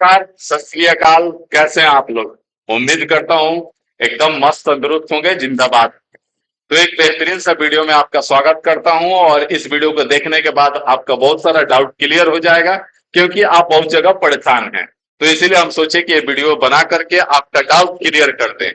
नमस्कार, सत श्री अकाल। कैसे हैं आप लोग? उम्मीद करता हूँ एकदम मस्त तंदुरुस्त होंगे। जिंदाबाद। तो एक बेहतरीन सा वीडियो में आपका स्वागत करता हूं और इस वीडियो को देखने के बाद आपका बहुत सारा डाउट क्लियर हो जाएगा, क्योंकि आप बहुत जगह परेशान हैं। तो इसीलिए हम सोचे कि ये वीडियो बना करके आपका डाउट क्लियर कर दें,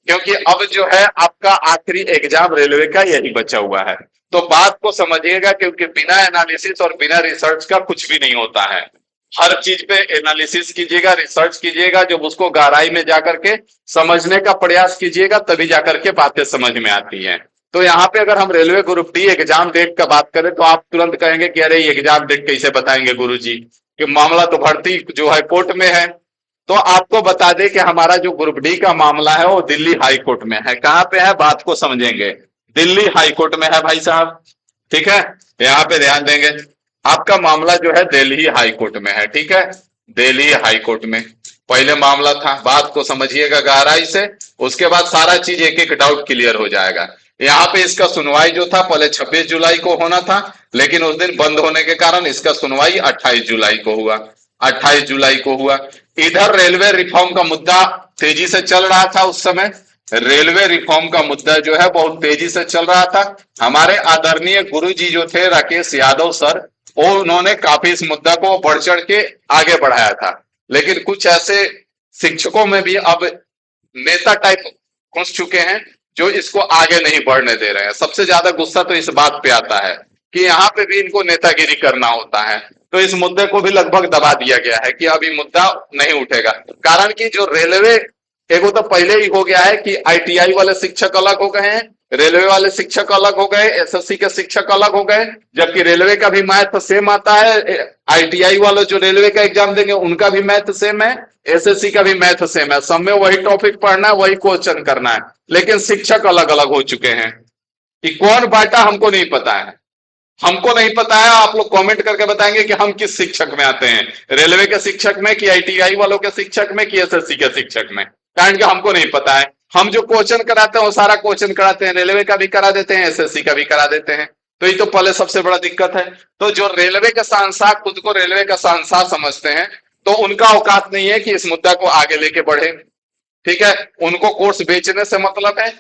क्योंकि अब जो है आपका आखिरी एग्जाम रेलवे का यही बचा हुआ है। तो बात को समझिएगा, क्योंकि बिना एनालिसिस और बिना रिसर्च का कुछ भी नहीं होता है। हर चीज पे एनालिसिस कीजिएगा, रिसर्च कीजिएगा, जब उसको गहराई में जाकर के समझने का प्रयास कीजिएगा तभी जाकर के बातें समझ में आती हैं। तो यहाँ पे अगर हम railway group D exam date का बात करें तो आप तुरंत कहेंगे कि अरे एग्जाम डेट कैसे बताएंगे गुरुजी, कि मामला तो भर्ती जो है कोर्ट में है। तो आपको बता दें कि हमारा जो ग्रुप डी का मामला है वो दिल्ली हाई कोर्ट में है। कहां पे है, बात को समझेंगे। दिल्ली हाई कोर्ट में है भाई साहब। ठीक है, यहाँ पे ध्यान देंगे। आपका मामला जो है दिल्ली हाई कोर्ट में है। ठीक है, दिल्ली हाई कोर्ट में पहले मामला था। बात को समझिएगा गहराई से, उसके बाद सारा चीज एक एक डाउट क्लियर हो जाएगा। यहाँ पे इसका सुनवाई जो था पहले 26 जुलाई को होना था, लेकिन उस दिन बंद होने के कारण इसका सुनवाई 28 जुलाई को हुआ। 28 जुलाई को हुआ। इधर रेलवे रिफॉर्म का मुद्दा तेजी से चल रहा था उस समय। रेलवे रिफॉर्म का मुद्दा जो है बहुत तेजी से चल रहा था। हमारे आदरणीय गुरुजी जो थे राकेश यादव सर, वो उन्होंने काफी इस मुद्दा को बढ़ चढ़ के आगे बढ़ाया था। लेकिन कुछ ऐसे शिक्षकों में भी अब नेता टाइप घुस चुके हैं जो इसको आगे नहीं बढ़ने दे रहे हैं। सबसे ज्यादा गुस्सा तो इस बात पे आता है कि यहाँ पे भी इनको नेतागिरी करना होता है। तो इस मुद्दे को भी लगभग दबा दिया गया है कि अब ये मुद्दा नहीं उठेगा। कारण कि जो रेलवे, एक तो पहले ही हो गया है कि आईटीआई वाले शिक्षक अलग हो गए हैं, रेलवे वाले शिक्षक अलग हो गए, एसएससी के शिक्षक अलग हो गए। जबकि रेलवे का भी मैथ सेम आता है, आईटीआई वाले जो रेलवे का एग्जाम देंगे उनका भी मैथ सेम है, एसएससी का भी मैथ सेम है। सब में वही टॉपिक पढ़ना है, वही क्वेश्चन करना है, लेकिन शिक्षक अलग अलग हो चुके हैं। कि कौन बांटा हमको नहीं पता है। हमको नहीं पता है, आप लोग कमेंट करके बताएंगे कि हम किस शिक्षक में आते हैं, रेलवे के शिक्षक में कि आईटीआई वालों के शिक्षक में कि एसएससी के शिक्षक में। कारण कि हमको नहीं पता है। हम जो क्वेश्चन कराते हैं वो सारा क्वेश्चन कराते हैं, रेलवे का भी करा देते हैं, एसएससी का भी करा देते हैं। तो ये तो पहले सबसे बड़ा दिक्कत है। तो जो रेलवे का शहंशाह खुद को रेलवे का शहंशाह समझते हैं, तो उनका औकात नहीं है कि इस मुद्दा को आगे लेके बढ़े। ठीक है, उनको कोर्स बेचने से मतलब है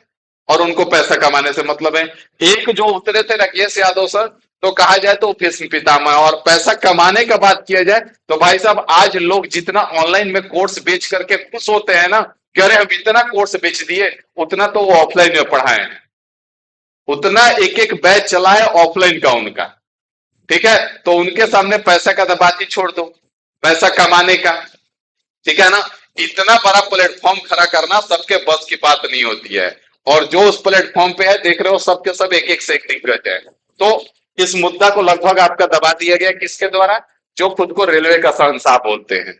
और उनको पैसा कमाने से मतलब है। एक जो उतरे थे राकेश यादव सर, तो कहा जाए तो भीष्म पितामह, और पैसा कमाने का बात किया जाए तो भाई साहब आज लोग जितना ऑनलाइन में कोर्स बेच करके खुश होते हैं ना, कि अरे हम इतना कोर्स बेच दिए, उतना तो वो ऑफलाइन में पढ़ाए हैं। उतना एक एक बैच चला है ऑफलाइन का उनका। ठीक है, तो उनके सामने पैसा का तो बात ही छोड़ दो, पैसा कमाने का। ठीक है ना, इतना बड़ा प्लेटफॉर्म खड़ा करना सबके बस की बात नहीं होती है। और जो उस प्लेटफॉर्म पे है देख रहे हो, सबके सब एक एक से एक दिग्गज है। तो इस मुद्दा को लगभग आपका दबा दिया गया किसके द्वारा, जो खुद को रेलवे का शहंशाह बोलते हैं।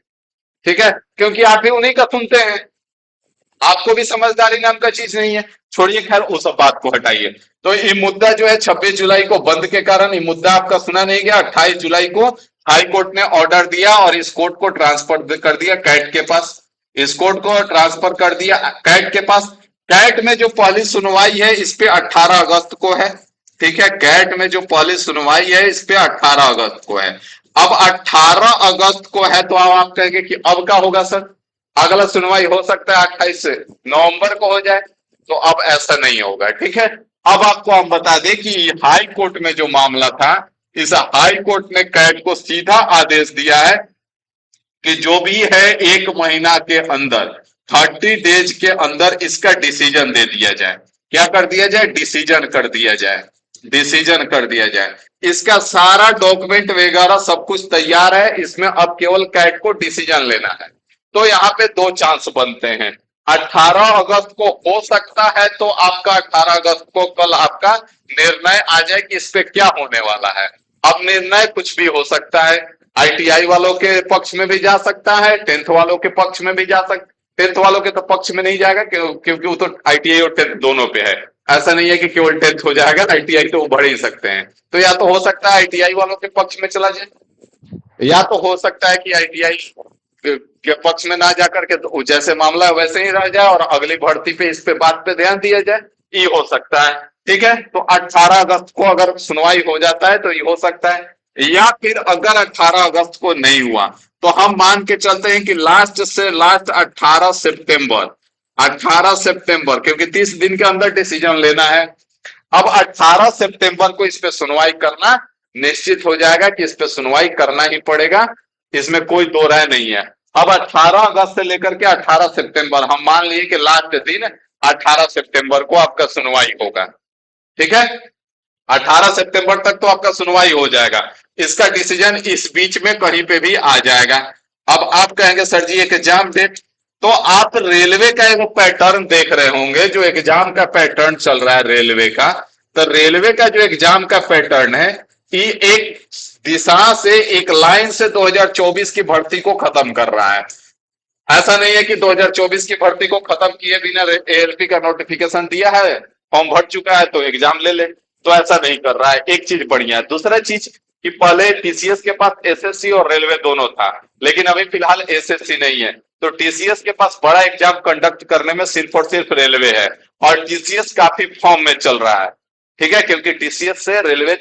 ठीक है, क्योंकि आप भी उन्हीं का सुनते हैं। आपको भी समझदारी नाम का चीज नहीं है। छोड़िए, खैर उस सब बात को हटाइए। तो ये मुद्दा जो है 26 जुलाई को बंद के कारण ये मुद्दा आपका सुना नहीं गया। 28 जुलाई को हाई कोर्ट ने ऑर्डर दिया और इस कोर्ट को ट्रांसफर कर दिया कैट के पास। इस कोर्ट को ट्रांसफर कर दिया कैट के पास। कैट में जो पहली सुनवाई है इस पे 18 अगस्त को है। ठीक है, कैट में जो पहली सुनवाई है इस पे 18 अगस्त को है। अब 18 अगस्त को है तो आप कहेंगे कि अब क्या होगा सर, अगला सुनवाई हो सकता है 28 से नवंबर को हो जाए। तो अब ऐसा नहीं होगा। ठीक है, अब आपको हम बता दें कि हाई कोर्ट में जो मामला था, इस हाई कोर्ट ने कैट को सीधा आदेश दिया है कि जो भी है 1 महीना के अंदर, 30 डेज के अंदर इसका डिसीजन दे दिया जाए। क्या कर दिया जाए, डिसीजन कर दिया जाए। डिसीजन कर दिया जाए। इसका सारा डॉक्यूमेंट वगैरह सब कुछ तैयार है, इसमें अब केवल कैट को डिसीजन लेना है। तो यहाँ पे दो चांस बनते हैं। 18 अगस्त को हो सकता है तो आपका 18 अगस्त को कल आपका निर्णय आ जाए कि इस पे क्या होने वाला है। अब निर्णय कुछ भी हो सकता है। आईटीआई वालों के पक्ष में भी जा सकता है, 10th वालों के पक्ष में भी जा सकता। 10th वालों के तो पक्ष में नहीं जाएगा, क्योंकि वो तो आईटीआई और 10th दोनों पे है। ऐसा नहीं है कि केवल 10th हो जाएगा, आईटीआई तो वो बढ़ ही सकते हैं। तो या तो हो सकता है आईटीआई वालों के पक्ष में चला जाए, या तो हो सकता है कि आईटीआई के पक्ष में ना जाकर के तो जैसे मामला है वैसे ही रह जाए और अगली भर्ती पे इस पे बात पे ध्यान दिया जाए। ये हो सकता है। ठीक है, तो 18 अगस्त को अगर सुनवाई हो जाता है तो ये हो सकता है। या फिर अगर 18 अगस्त को नहीं हुआ तो हम मान के चलते हैं कि लास्ट से लास्ट 18 सितंबर, 18 सितंबर, क्योंकि 30 दिन के अंदर डिसीजन लेना है। अब 18 सितंबर को इस पे सुनवाई करना निश्चित हो जाएगा कि इस पे सुनवाई करना ही पड़ेगा, इसमें कोई दो राय नहीं है। अब 18 अगस्त से लेकर के 18 सितंबर हम मान लिए कि लास्ट दिन 18 सितंबर को आपका सुनवाई होगा, ठीक है। 18 सितंबर तक तो आपका सुनवाई हो जाएगा, इसका डिसीजन इस बीच में कहीं पे भी आ जाएगा। अब आप कहेंगे सर जी एग्जाम डेट, तो आप रेलवे का एक पैटर्न देख रहे होंगे, जो एग्जाम का पैटर्न चल रहा है रेलवे का। तो रेलवे का जो एग्जाम का पैटर्न है, ये एक दिशा से, एक लाइन से 2024 की भर्ती को खत्म कर रहा है। ऐसा नहीं है कि 2024 की भर्ती को खत्म किए बिना एएलपी का नोटिफिकेशन दिया है, फॉर्म भर चुका है तो एग्जाम ले ले, तो ऐसा नहीं कर रहा है। एक चीज बढ़िया है। दूसरा चीज कि पहले टीसीएस के पास एसएससी और रेलवे दोनों था, लेकिन अभी फिलहाल एसएससी नहीं है, तो टीसीएस के पास बड़ा एग्जाम कंडक्ट करने में सिर्फ और सिर्फ रेलवे है, और टीसीएस काफी फॉर्म में चल रहा है, ठीक है, क्योंकि टीसीएस से रेलवे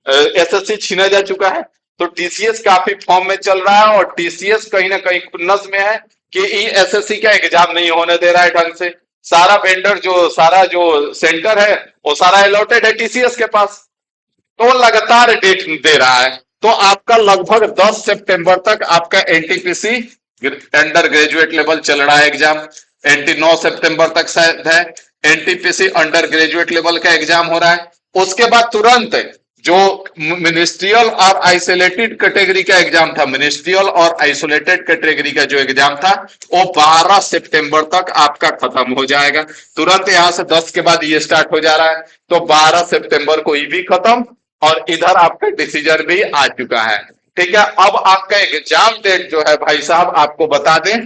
एसएससी छीना जा चुका है। तो टीसीएस काफी फॉर्म में चल रहा है, और टीसीएस कहीं ना कहीं खुन्नस में है कि एसएससी का एग्जाम नहीं होने दे रहा है ढंग से। सारा वेंडर जो, सारा जो सेंटर है वो सारा अलॉटेड है टीसीएस के पास, तो लगातार डेट दे रहा है। तो आपका लगभग 10 सितंबर तक आपका एनटीपीसी अंडर ग्रेजुएट लेवल चल रहा है एग्जाम, 9 सितंबर तक शायद है एनटीपीसी अंडर ग्रेजुएट लेवल का एग्जाम हो रहा है। उसके बाद तुरंत जो मिनिस्ट्रियल और आइसोलेटेड कैटेगरी का एग्जाम था, मिनिस्ट्रियल और आइसोलेटेड कैटेगरी का जो एग्जाम था, वो 12 सितंबर तक आपका खत्म हो जाएगा। तुरंत यहां से 10 के बाद ये स्टार्ट हो जा रहा है, तो 12 सितंबर को ये भी खत्म, और इधर आपका डिसीजन भी आ चुका है, ठीक है। अब आपका एग्जाम डेट जो है भाई साहब, आपको बता दें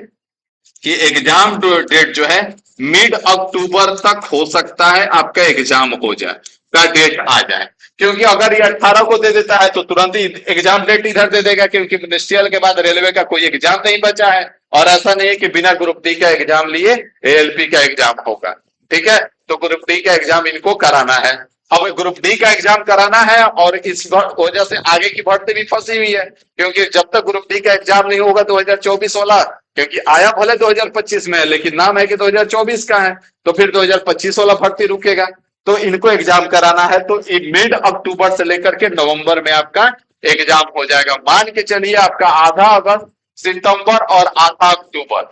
कि एग्जाम डेट जो है मिड अक्टूबर तक हो सकता है आपका एग्जाम हो जाए, का डेट आ जाए। क्योंकि अगर ये 18 को दे देता है तो तुरंत ही एग्जाम डेट इधर दे देगा, क्योंकि मिनिस्ट्रियल के बाद रेलवे का कोई एग्जाम नहीं बचा है, और ऐसा नहीं है कि बिना ग्रुप डी का एग्जाम लिए एएलपी का एग्जाम होगा, ठीक है। तो ग्रुप डी का एग्जाम इनको कराना है। अब ग्रुप डी का एग्जाम कराना है, और इस वजह से आगे की भर्ती भी फंसी हुई है, क्योंकि जब तक ग्रुप डी का एग्जाम नहीं होगा 2024 वाला, क्योंकि आया भले 2025 में है, लेकिन नाम है कि 2024 का है, तो फिर 2025 वाला भर्ती रुकेगा। तो इनको एग्जाम कराना है, तो मिड अक्टूबर से लेकर के नवंबर में आपका एग्जाम हो जाएगा। मान के चलिए आपका आधा अगस्त, सितंबर और आधा अक्टूबर,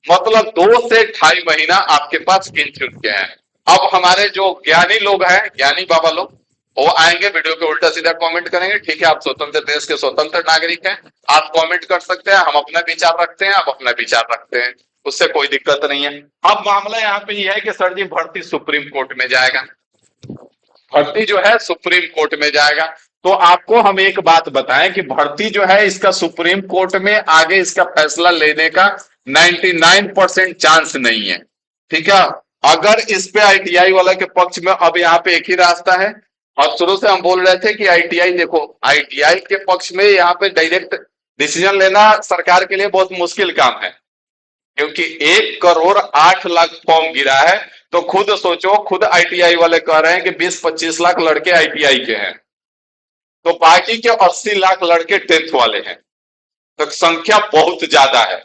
मतलब 2 से 2.5 महीना आपके पास गिन चुके हैं। अब हमारे जो ज्ञानी लोग हैं, ज्ञानी बाबा लोग, वो आएंगे, वीडियो पे उल्टा सीधा कमेंट करेंगे, ठीक है, आप स्वतंत्र देश के स्वतंत्र नागरिक हैं, आप कमेंट कर सकते हैं, हम अपना विचार रखते हैं, आप अपना विचार रखते हैं, उससे कोई दिक्कत नहीं है। अब मामला यहाँ पे ये है कि सर जी भर्ती सुप्रीम कोर्ट में जाएगा, भर्ती जो है सुप्रीम कोर्ट में जाएगा। तो आपको हम एक बात बताएं कि भर्ती जो है इसका सुप्रीम कोर्ट में आगे इसका फैसला लेने का 99% चांस नहीं है, ठीक है। अगर इस पे आईटीआई वाला के पक्ष में अब यहाँ पे एक ही रास्ता है, और शुरू से हम बोल रहे थे कि आईटीआई, देखो आईटीआई के पक्ष में यहाँ पे डायरेक्ट डिसीजन लेना सरकार के लिए बहुत मुश्किल काम है, क्योंकि 1,08,00,000 फॉर्म गिरा है। तो खुद सोचो, खुद आईटीआई वाले कह रहे हैं कि 20-25 लाख लड़के आईटीआई के हैं, तो बाकी के 80 लाख लड़के 10th वाले हैं, तो संख्या बहुत ज्यादा है।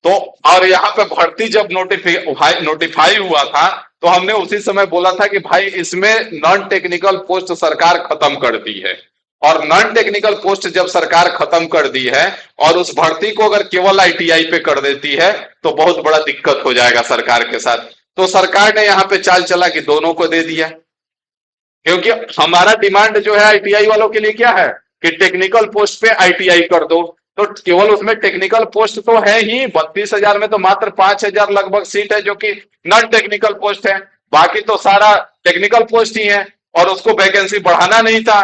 तो और यहाँ पे भर्ती जब नोटिफाई हुआ था, तो हमने उसी समय बोला था कि भाई इसमें नॉन टेक्निकल पोस्ट सरकार खत्म कर दी है, और नॉन टेक्निकल पोस्ट जब सरकार खत्म कर दी है और उस भर्ती को अगर केवल आईटीआई पे कर देती है, तो बहुत बड़ा दिक्कत हो जाएगा सरकार के साथ। तो सरकार ने यहाँ पे चाल चला कि दोनों को दे दिया, क्योंकि हमारा डिमांड जो है आईटीआई वालों के लिए क्या है कि टेक्निकल पोस्ट पे आईटीआई कर दो, तो केवल उसमें टेक्निकल पोस्ट तो है ही, 32,000 में तो मात्र 5,000 लगभग सीट है जो कि नॉन टेक्निकल पोस्ट है, बाकी तो सारा टेक्निकल पोस्ट ही है, और उसको वैकेंसी बढ़ाना नहीं था।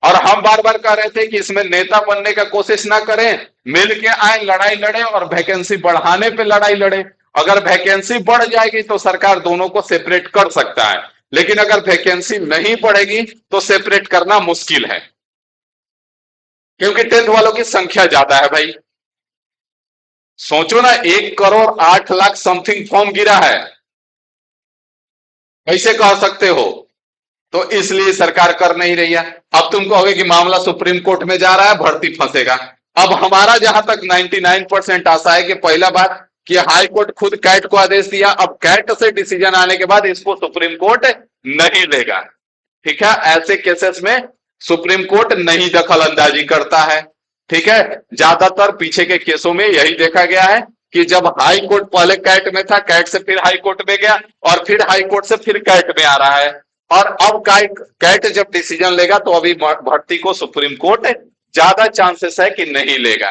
और हम बार बार कह रहे थे कि इसमें नेता बनने का कोशिश ना करें, मिल के आए, लड़ाई लड़े, और वैकेंसी बढ़ाने पे लड़ाई लड़े। अगर वैकेंसी बढ़ जाएगी तो सरकार दोनों को सेपरेट कर सकता है, लेकिन अगर वैकेंसी नहीं बढ़ेगी तो सेपरेट करना मुश्किल है, क्योंकि 10th वालों की संख्या ज्यादा है भाई। सोचो ना, 1,08,00,000 समथिंग फॉर्म गिरा है, कैसे कह सकते हो। तो इसलिए सरकार कर नहीं रही है। अब तुम कहोगे कि मामला सुप्रीम कोर्ट में जा रहा है, भर्ती फंसेगा, अब हमारा जहां तक 99% आशा है कि पहला बात कि हाई कोर्ट खुद कैट को आदेश दिया, अब कैट से डिसीजन आने के बाद इसको सुप्रीम कोर्ट नहीं लेगा। ठीक है, ऐसे केसेस में सुप्रीम कोर्ट नहीं दखल अंदाजी करता है। ठीक है, ज्यादातर पीछे के केसों में यही देखा गया है कि जब हाई कोर्ट पहले कैट में था, कैट से फिर हाई कोर्ट में गया और फिर हाई कोर्ट से फिर कैट में आ रहा है, और अब कैट जब डिसीजन लेगा तो अभी भर्ती को सुप्रीम कोर्ट ज्यादा चांसेस है कि नहीं लेगा।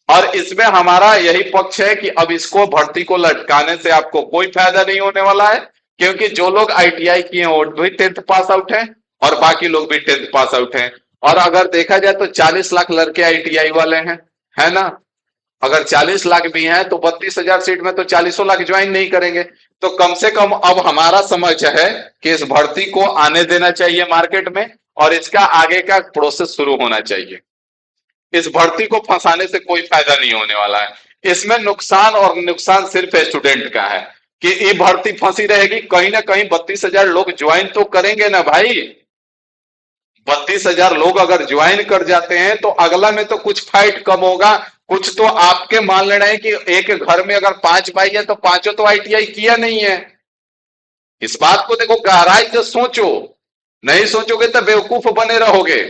और इसमें हमारा यही पक्ष है कि अब इसको भर्ती को लटकाने से आपको कोई फायदा नहीं होने वाला है, क्योंकि जो लोग आईटीआई किए हैं वो भी 10th पास आउट हैं और बाकी लोग भी 10th पास आउट हैं। और अगर देखा जाए तो 40 लाख लड़के आईटीआई वाले हैं, है ना। अगर 40 लाख भी हैं तो 32,000 सीट में तो 40 लाख ज्वाइन नहीं करेंगे। तो कम से कम अब हमारा समझ है कि इस भर्ती को आने देना चाहिए मार्केट में और इसका आगे का प्रोसेस शुरू होना चाहिए। इस भर्ती को फंसाने से कोई फायदा नहीं होने वाला है। इसमें नुकसान, और नुकसान सिर्फ स्टूडेंट का है कि ये भर्ती फंसी रहेगी, कहीं ना कहीं 32,000 लोग ज्वाइन तो करेंगे ना भाई। 32,000 लोग अगर ज्वाइन कर जाते हैं तो अगला में तो कुछ फाइट कम होगा, कुछ तो आपके मान लेना है कि एक घर में अगर 5 भाई है तो पांचों तो आईटीआई किया नहीं है। इस बात को देखो, गहराई से सोचो, नहीं सोचोगे तो बेवकूफ बने रहोगे।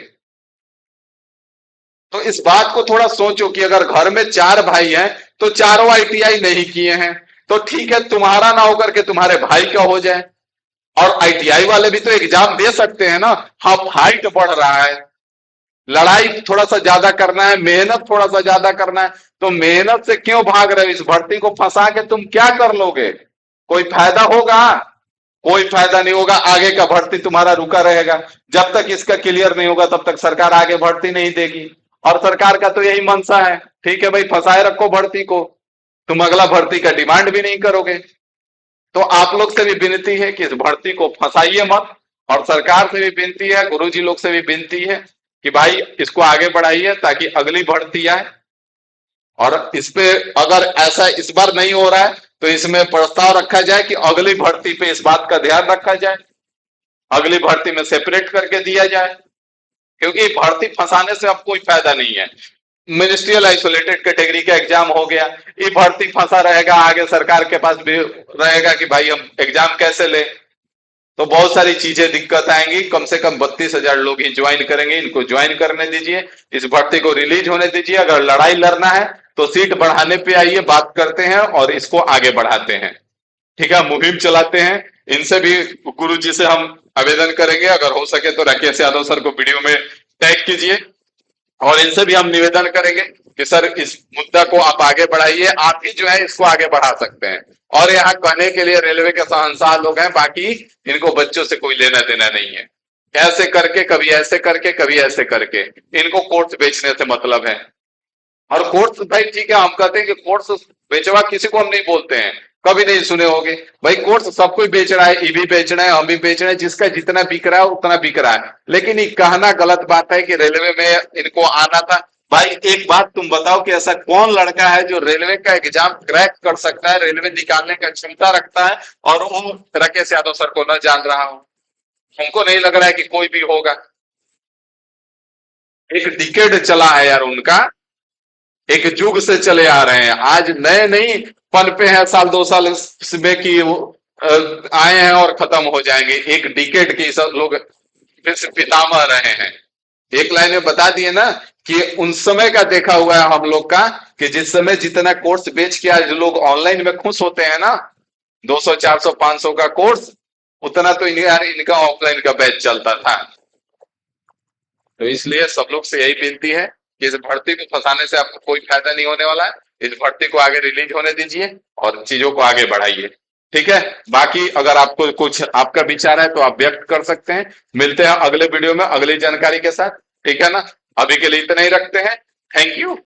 तो इस बात को थोड़ा सोचो कि अगर घर में 4 भाई हैं तो चारों आईटीआई नहीं किए हैं, तो ठीक है तुम्हारा ना होकर के तुम्हारे भाई का हो जाए। और आईटीआई वाले भी तो एग्जाम दे सकते हैं ना। हाँ, फाइट बढ़ रहा है, लड़ाई थोड़ा सा ज्यादा करना है, मेहनत थोड़ा सा ज्यादा करना है, तो मेहनत से क्यों भाग रहे हो? इस भर्ती को फंसा के तुम क्या कर लोगे? कोई फायदा होगा? कोई फायदा नहीं होगा। आगे का भर्ती तुम्हारा रुका रहेगा, जब तक इसका क्लियर नहीं होगा तब तक सरकार आगे भर्ती नहीं देगी। और सरकार का तो यही मंशा है, ठीक है भाई फंसाए रखो भर्ती को, तुम अगला भर्ती का डिमांड भी नहीं करोगे। तो आप लोग से भी विनती है कि इस भर्ती को फंसाइए मत, और सरकार से भी विनती है, गुरुजी लोग से भी विनती है कि भाई इसको आगे बढ़ाइए ताकि अगली भर्ती आए। और इस पे अगर ऐसा इस बार नहीं हो रहा है तो इसमें प्रस्ताव रखा जाए कि अगली भर्ती पे इस बात का ध्यान रखा जाए, अगली भर्ती में सेपरेट करके दिया जाए, क्योंकि भर्ती फंसाने से अब कोई फायदा नहीं है। मिनिस्ट्रियल आइसोलेटेड कैटेगरी का एग्जाम हो गया, ये भर्ती फंसा रहेगा, आगे सरकार के पास भी रहेगा कि भाई हम एग्जाम कैसे ले, तो बहुत सारी चीजें दिक्कत आएंगी। कम से कम 32,000 लोग ही ज्वाइन करेंगे, इनको ज्वाइन करने दीजिए, इस भर्ती को रिलीज होने दीजिए। अगर लड़ाई लड़ना है तो सीट बढ़ाने पे आइए, बात करते हैं और इसको आगे बढ़ाते हैं। ठीक है, मुहिम चलाते हैं। इनसे भी, गुरु जी से हम आवेदन करेंगे, अगर हो सके तो राकेश यादव सर को वीडियो में टैग कीजिए, और इनसे भी हम निवेदन करेंगे कि सर इस मुद्दा को आप आगे बढ़ाइए, आप ही जो है इसको आगे बढ़ा सकते हैं। और यहाँ कहने के लिए रेलवे के शहंशाह लोग हैं, बाकी इनको बच्चों से कोई लेना देना नहीं है। ऐसे करके, कभी ऐसे करके, कभी ऐसे करके इनको कोर्स बेचने से मतलब है। और कोर्स भाई ठीक है, हम कहते हैं कि कोर्स बेचवा किसी को हम नहीं बोलते हैं, कभी नहीं सुने होंगे भाई, कोर्स सब कोई बेच रहा है, ये भी बेच रहे हैं, हम भी बेच रहे हैं, जिसका जितना बिक रहा है उतना बिक रहा है। लेकिन ये कहना गलत बात है कि रेलवे में इनको आना था। भाई एक बात तुम बताओ कि ऐसा कौन लड़का है जो रेलवे का एग्जाम क्रैक कर सकता है, रेलवे निकालने का क्षमता रखता है, और वो राकेश यादव सर को न जान रहा हो? हमको नहीं लग रहा है कि कोई भी होगा। एक डिकेड चला है यार उनका, एक युग से चले आ रहे हैं, आज नए नहीं पनपे हैं साल 2 साल में कि वो आए हैं और खत्म हो जाएंगे। एक डिकेड के सब लोग फिर से पितामह रहे हैं। एक लाइन में बता दिए ना कि उन समय का देखा हुआ है हम लोग का, कि जिस समय जितना कोर्स बेच के आज लोग ऑनलाइन में खुश होते हैं ना, 200 400 500 का कोर्स, उतना तो इनका ऑफलाइन का बैच चलता था। तो इसलिए सब लोग से यही विनती है कि इस भर्ती को फंसाने से आपको कोई फायदा नहीं होने वाला है। इस भर्ती को आगे रिलीज होने दीजिए और चीजों को आगे बढ़ाइए। ठीक है, बाकी अगर आपको कुछ आपका विचार है तो आप व्यक्त कर सकते हैं। मिलते हैं अगले वीडियो में अगली जानकारी के साथ, ठीक है ना। अभी के लिए इतना ही रखते हैं। Thank you.